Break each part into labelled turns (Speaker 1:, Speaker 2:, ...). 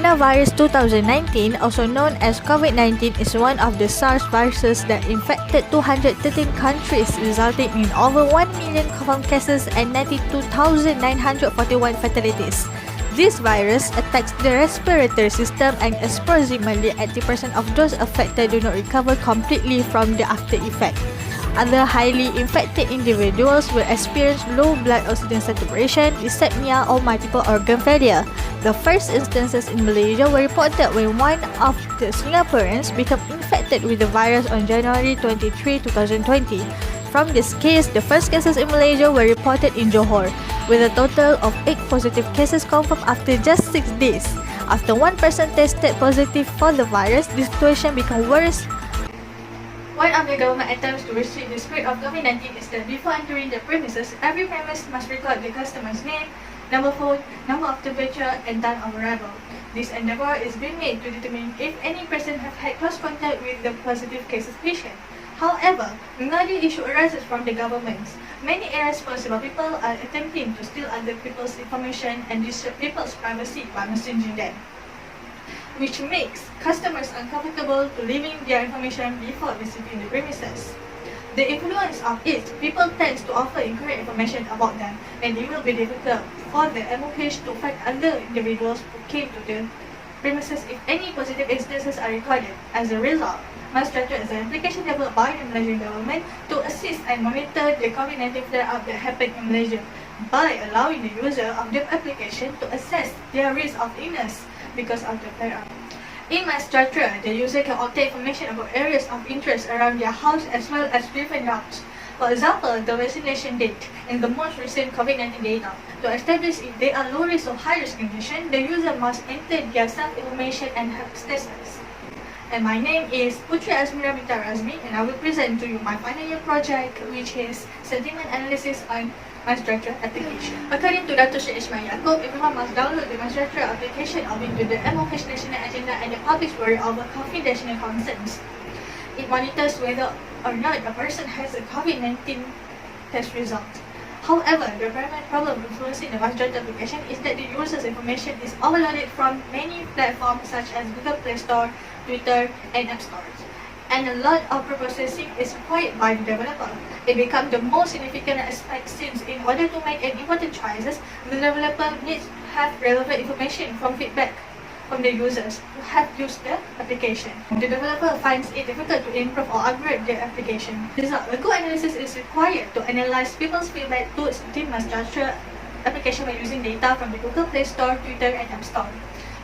Speaker 1: Coronavirus 2019, also known as COVID-19, is one of the SARS viruses that infected 213 countries, resulting in over 1 million confirmed cases and 92,941 fatalities. This virus attacks the respiratory system, and approximately 80% of those affected do not recover completely from the after effect. Other highly infected individuals will experience low blood oxygen saturation, dyspnea, or multiple organ failure. The first instances in Malaysia were reported when one of the Singaporeans became infected with the virus on January 23, 2020. From this case, the first cases in Malaysia were reported in Johor, with a total of 8 positive cases confirmed after just 6 days. After one person tested positive for the virus, the situation became worse. One of the government attempts to restrict the spread of COVID-19 is that before entering the premises, every premise must record the customer's name, number phone, number of temperature, and time of arrival. This endeavor is being made to determine if any person have had close contact with the positive cases patient. However, another issue arises from the government. Many irresponsible people are attempting to steal other people's information and disturb people's privacy by messaging them, which makes customers uncomfortable to leaving their information before visiting the premises. The influence of it, people tend to offer incorrect information about them, and it will be difficult for the MOH to find other individuals who came to the premises if any positive instances are recorded. As a result, Mysejahtera is an application developed by the Malaysian government to assist and monitor the COVID-19 flare-up that happened in Malaysia by allowing the user of the application to assess their risk of illness because of the flare-up. In Mysejahtera, the user can obtain information about areas of interest around their house as well as different routes. For example, the vaccination date and the most recent COVID-19 data. To establish if they are low risk or high risk condition, the user must enter their self-information and health status. And my name is Putri Azmira Binta Razmi, and I will present to you my final year project, which is sentiment analysis on Mysejahtera application. According to Dr. Syed Ismail Yaakob, everyone must download the Mysejahtera application according to the MOH national agenda and the public worry over confidential concerns. It monitors whether or not a person has a COVID-19 test result. However, the primary problem influencing the Mysejahtera application is that the user's information is overloaded from many platforms such as Google Play Store, Twitter, and App Stores, and a lot of processing is required by the developer. It becomes the most significant aspect since in order to make an important choices, the developer needs to have relevant information from feedback from the users who have used the application. The developer finds it difficult to improve or upgrade the application. Result, a good analysis is required to analyze people's feedback towards the Mysejahtera application by using data from the Google Play Store, Twitter, and App Store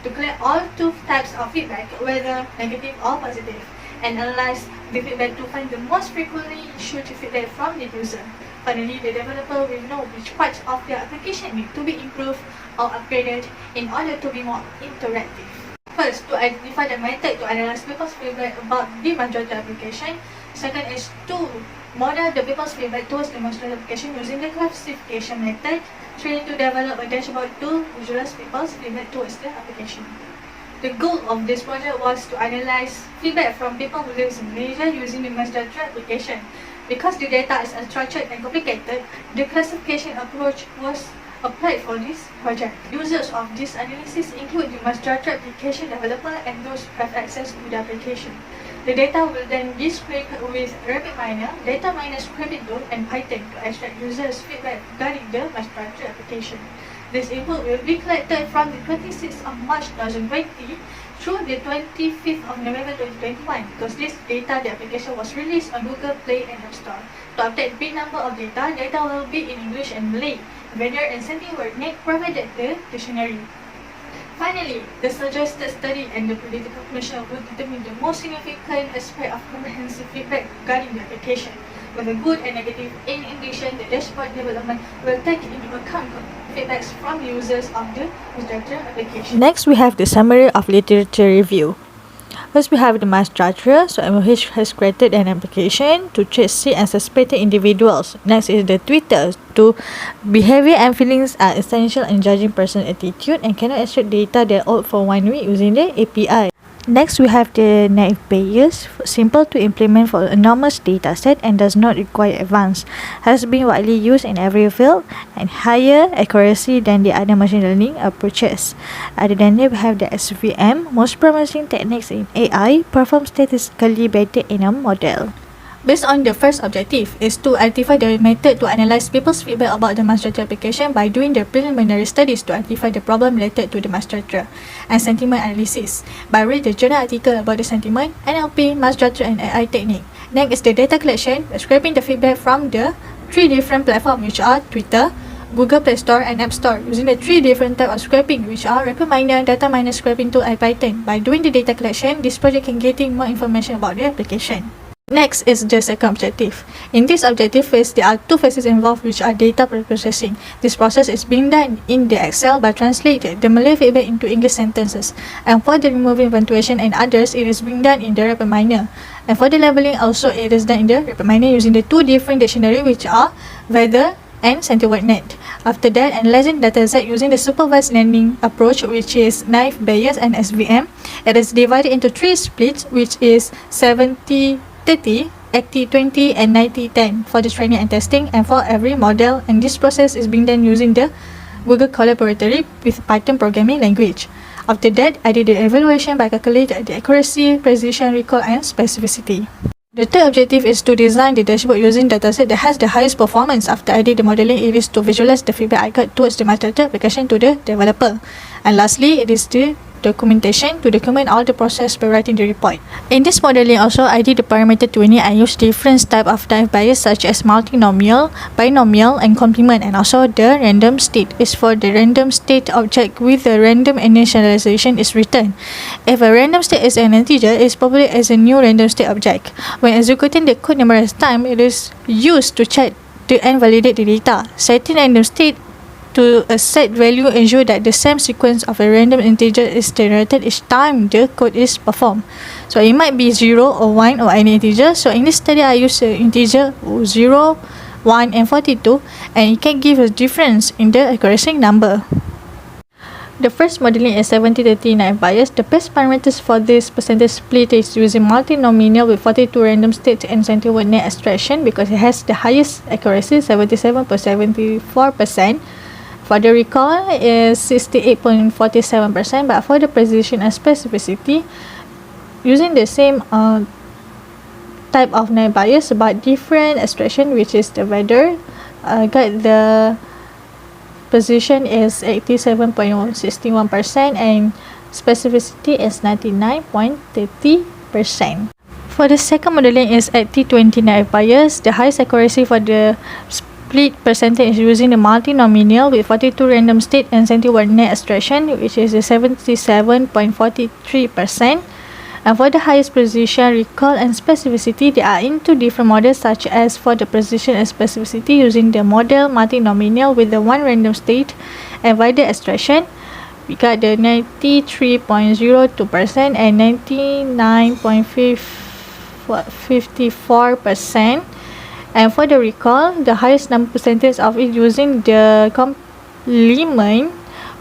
Speaker 1: to collect all 2 types of feedback, whether negative or positive, and analyze the feedback to find the most frequently issued feedback from the user. Finally, the developer will know which parts of their application need to be improved or upgraded in order to be more interactive. First, to identify the method to analyze people's feedback about the Mysejahtera application. Second is to model the people's feedback towards the Mysejahtera application using the classification method. 3, to develop a dashboard to visualize people's feedback towards the application. The goal of this project was to analyze feedback from people who live in Malaysia using the Mysejahtera application. Because the data is unstructured and complicated, the classification approach was applied for this project. Users of this analysis include the Mysejahtera application developer and those who have access to the application. The data will then be scraped with RapidMiner, Data Miner Scraping Tool, and Python to extract users' feedback regarding the Mysejahtera application. This input will be collected from the 26th of March 2020 through the 25th of November 2021. Because this data, the application was released on Google Play and App Store. To update big number of data will be in English and Malay. Vendor and sending word name provided the dictionary. Finally, the suggested study and the predicted conclusion will determine the most significant aspect of comprehensive feedback regarding the application. Whether good and negative, in addition, the dashboard development will take into account feedbacks from the users of the Mysejahtera application. Next, we have the summary of literature review. First, we have the Mysejahtera. So, MOH has created an application to trace sick and suspected individuals. Next is the Twitter. To behavior and feelings are essential in judging person's attitude and cannot extract data that old for 1 week using the API. Next, we have the naive Bayes, simple to implement for enormous dataset and does not require advanced, has been widely used in every field and higher accuracy than the other machine learning approaches. Other than that, we have the SVM, most promising techniques in AI, perform statistically better in a model. Based on the first objective is to identify the method to analyze people's feedback about the Mysejahtera application by doing the preliminary studies to identify the problem related to the Mysejahtera and sentiment analysis by read the journal article about the sentiment, NLP, Mysejahtera and AI technique. Next is the data collection, scraping the feedback from the 3 different platforms which are Twitter, Google Play Store and App Store using the 3 different types of scraping which are Record Miner, Data Miner, Scraping Tool and Python. By doing the data collection, this project can get more information about the application. Next is the second objective. In this objective phase, there are 2 phases involved which are data processing. This process is being done in the Excel by translating the Malay feedback into English sentences. And for the removing punctuation and others, it is being done in the Record Miner. And for the labeling also, it is done in the Record Miner using the 2 different dictionary which are Weather and CentiWordNet. After that, analyzing dataset using the supervised learning approach which is naive Bayes and SVM. It is divided into 3 splits which is 70-30, 80-20 and 90-10 for the training and testing and for every model, and this process is being done using the Google Collaboratory with Python programming language. After that, I did the evaluation by calculating the accuracy, precision, recall and specificity. The third objective is to design the dashboard using dataset that has the highest performance. After I did the modeling, it is to visualize the feedback I got towards the Mysejahtera application to the developer. And lastly, it is the documentation to document all the process by writing the report. In this modeling also, I did the parameter tuning. I used different type of naive Bayes such as multinomial, binomial and complement, and also the random state is for the random state object with the random initialization is returned. If a random state is an integer, it is populated as a new random state object. When executing the code numerous times, it is used to check and validate the data. Setting random state to a set value ensure that the same sequence of a random integer is generated each time the code is performed. So it might be 0 or 1 or any integer. So in this study, I use the integer 0, 1 and 42, and it can give a difference in the accuracy number. The first modeling is 70-30 naive Bayes. The best parameters for this percentage split is using multinomial with 42 random states and CentiWordNet extraction because it has the highest accuracy, 77.74%. For the recall is 68.47%, but for the precision and specificity, using the same type of naive Bayes but different extraction, which is the weather, got the precision is 87.61% and specificity is 99.30%. For the second modeling is 80-20 naive Bayes. The highest accuracy for the split percentage is using the multinomial with 42 random state and CentiWordNet extraction, which is 77.43%. And for the highest precision, recall and specificity, they are in 2 different models, such as for the precision and specificity using the model multinomial with the 1 random state and by the extraction, we got the 93.02% and 99.54%. And for the recall, the highest number percentage of it using the complement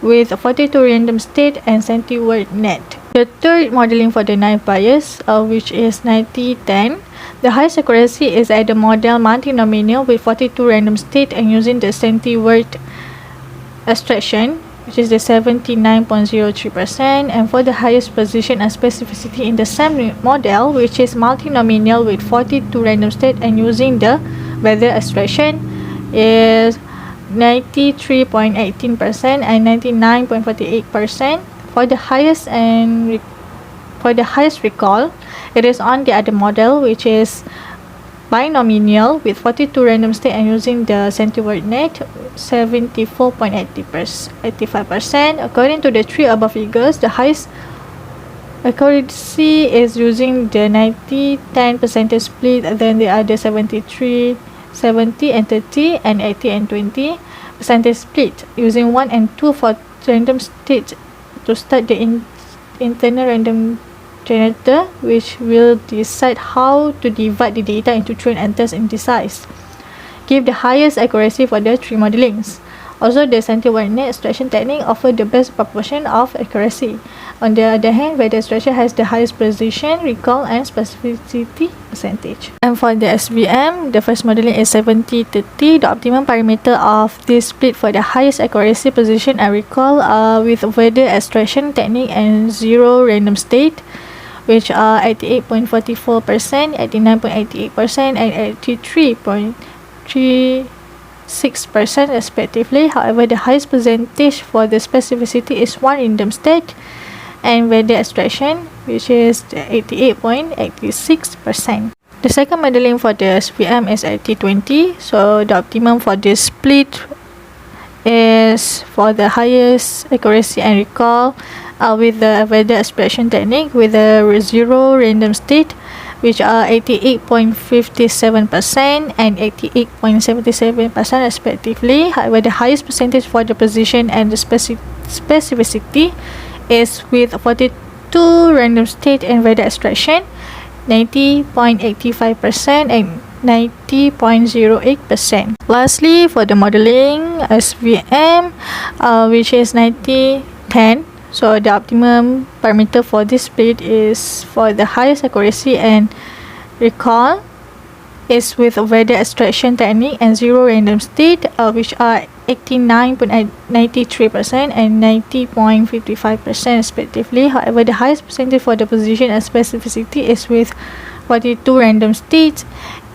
Speaker 1: with 42 random state and CentiWordNet. The third modeling for the naive Bayes, which is 90-10, the highest accuracy is at the model multinomial with 42 random state and using the CentiWord extraction, which is the 79.03%, and for the highest precision and specificity in the same model, which is multinomial with 42 random state and using the weather extraction, is 93.18% and 99.48%. For the highest recall, it is on the other model, which is binomial with 42 random state and using the CentiWordNet, 74.85%. According to the 3 above figures, the highest accuracy is using the 90-10 percentage split, then the other 73, 70 and 30 and 80 and 20 percentage split using 1 and 2 for random state to start the internal random generator, which will decide how to divide the data into train and test and decide. Give the highest accuracy for the 3 modelings. Also, the centiwide extraction technique offers the best proportion of accuracy. On the other hand, weather extraction has the highest precision, recall, and specificity percentage. And for the SVM, the first modeling is 70-30. The optimum parameter of this split for the highest accuracy, precision, and recall with weather extraction technique and zero random state, which are 88.44%, 89.88%, and 83.36% respectively. However, the highest percentage for the specificity is one random state and weather extraction, which is 88.86%. The second modeling for the SVM is 80-20. So the optimum for this split is for the highest accuracy and recall with the weather extraction technique with a zero random state, which are 88.57% and 88.77% respectively. However, the highest percentage for the precision and the specificity is with 42 random state and weather extraction, 90.85% and 90.08%. Lastly, for the modeling SVM, which is 90-10. So the optimum parameter for this split is for the highest accuracy and recall is with weather extraction technique and zero random state, which are 89.93% and 90.55% respectively. However, the highest percentage for the precision and specificity is with 42 random states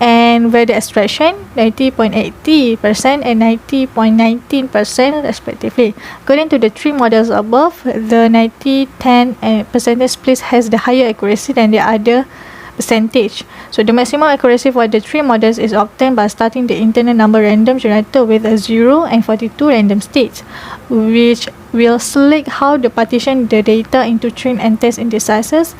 Speaker 1: and weather extraction 90.80% and 90.19% respectively. According to the three models above, the 90-10 percentage split has the higher accuracy than the other percentage. So the maximum accuracy for the three models is obtained by starting the internal number random generator with a 0 and 42 random states, which will select how to partition the data into train and test indices.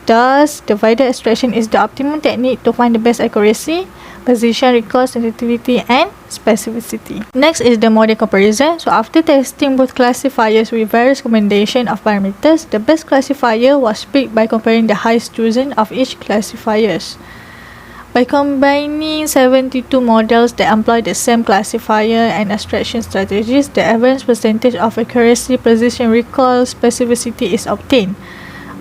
Speaker 1: Thus, the weather extraction is the optimum technique to find the best accuracy, precision, recall, sensitivity, and specificity. Next is the model comparison. So after testing both classifiers with various combination of parameters, the best classifier was picked by comparing the highest chosen of each classifiers. By combining 72 models that employ the same classifier and extraction strategies, the average percentage of accuracy, precision, recall, specificity is obtained.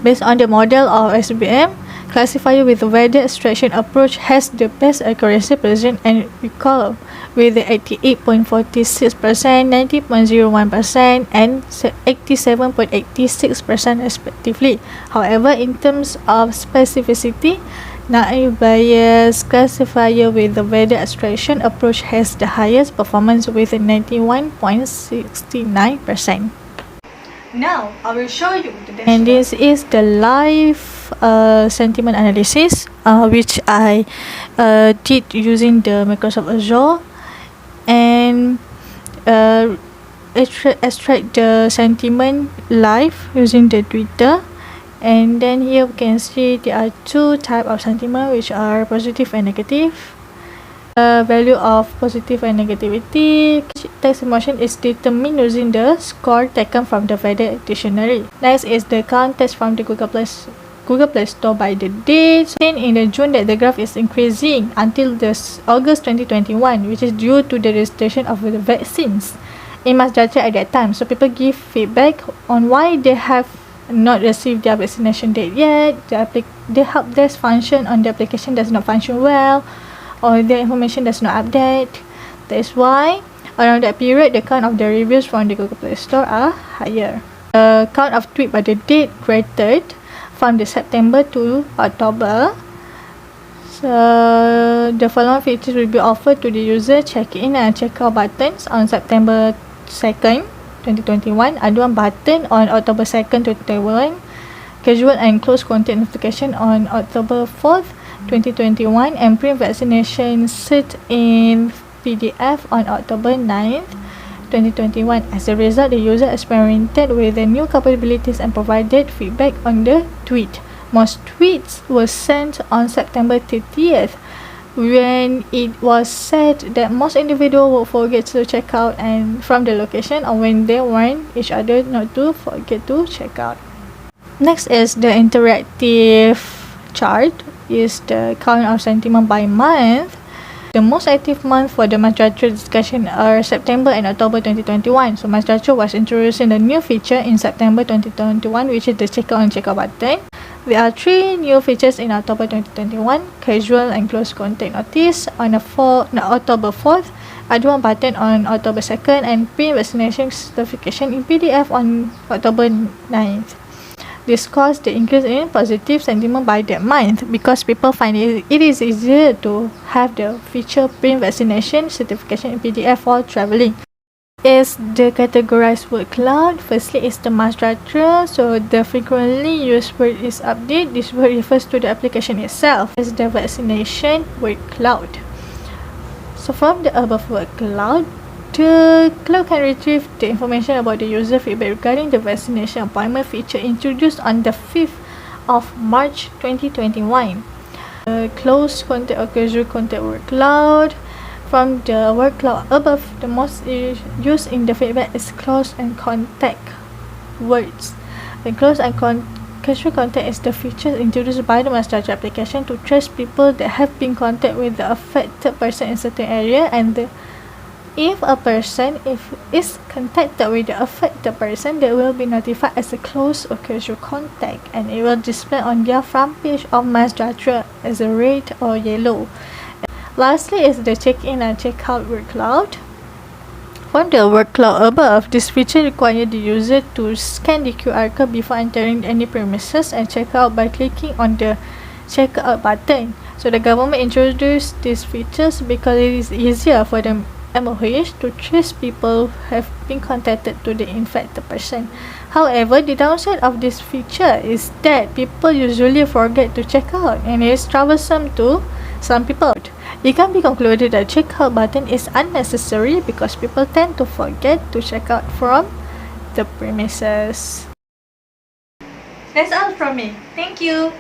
Speaker 1: Based on the model of SVM, classifier with the weather extraction approach has the best accuracy, precision, and recall with the 88.46%, 90.01%, and 87.86% respectively. However, in terms of specificity, naive Bayes classifier with the weather extraction approach has the highest performance with 91.69%. Now, I will show you the dashboard. And this is the live sentiment analysis, which I did using the Microsoft Azure, and extract the sentiment live using the Twitter. And then here we can see there are two types of sentiment, which are positive and negative. Value of positive and negativity. Text emotion is determined using the score taken from the weather dictionary. Next is the count test from the Google Play Store by the date. Then in the June that the graph is increasing until this August 2021, which is due to the registration of the vaccines in Mysejahtera at that time. So people give feedback on why they have not received their vaccination date yet. The help desk function on the application does not function well, or the information does not update. That is why around that period, the count of the reviews from the Google Play Store are higher. The count of tweet by the date graded from the September to October. So the following features will be offered to the user: check-in and check-out buttons on September 2nd, 2021, aduan button on October 2nd, 2021, casual and close contact notification on October 4th, 2021, and print vaccination cert in PDF on October 9th, 2021. As a result, the user experimented with the new capabilities and provided feedback on the tweet. Most tweets were sent on September 30th, when it was said that most individuals would forget to check out and from the location, or when they warned each other not to forget to check out. Next is the interactive chart, is the count of sentiment by month. The most active month for the Mysejahtera discussion are September and October 2021. So Mysejahtera was introducing a new feature in September 2021, which is the checkout and checkout button. There are 3 new features in October 2021: casual and close contact notice on October 4th, aduan button on October 2nd, and pre-vaccination certification in PDF on October 9th. This caused the increase in positive sentiment by that month because people find it is easier to have the feature pre-vaccination certification in PDF while traveling. Is the categorized word cloud. Firstly is the Mysejahtera, so the frequently used word is update. This word refers to the application itself. Is the vaccination word cloud. So from the above word cloud, the cloud can retrieve the information about the user feedback regarding the vaccination appointment feature introduced on the 5th of March 2021. Close contact or casual contact word cloud. From the word cloud above, the most used in the feedback is close and contact words. The close and casual contact is the feature introduced by the Mysejahtera application to trace people that have been in contact with the affected person in certain area, and if a person is contacted with the affected person, they will be notified as a close or casual contact, and it will display on their front page of Mysejahtera as a red or yellow. Lastly is the check-in and check-out word cloud. From the word cloud above, this feature requires the user to scan the QR code before entering any premises and check out by clicking on the check-out button. So the government introduced these features because it is easier for the MOH to trace people who have been contacted to the infected person. However, the downside of this feature is that people usually forget to check out, and it is troublesome to some people. It can be concluded that checkout button is unnecessary because people tend to forget to check out from the premises. That's all from me. Thank you.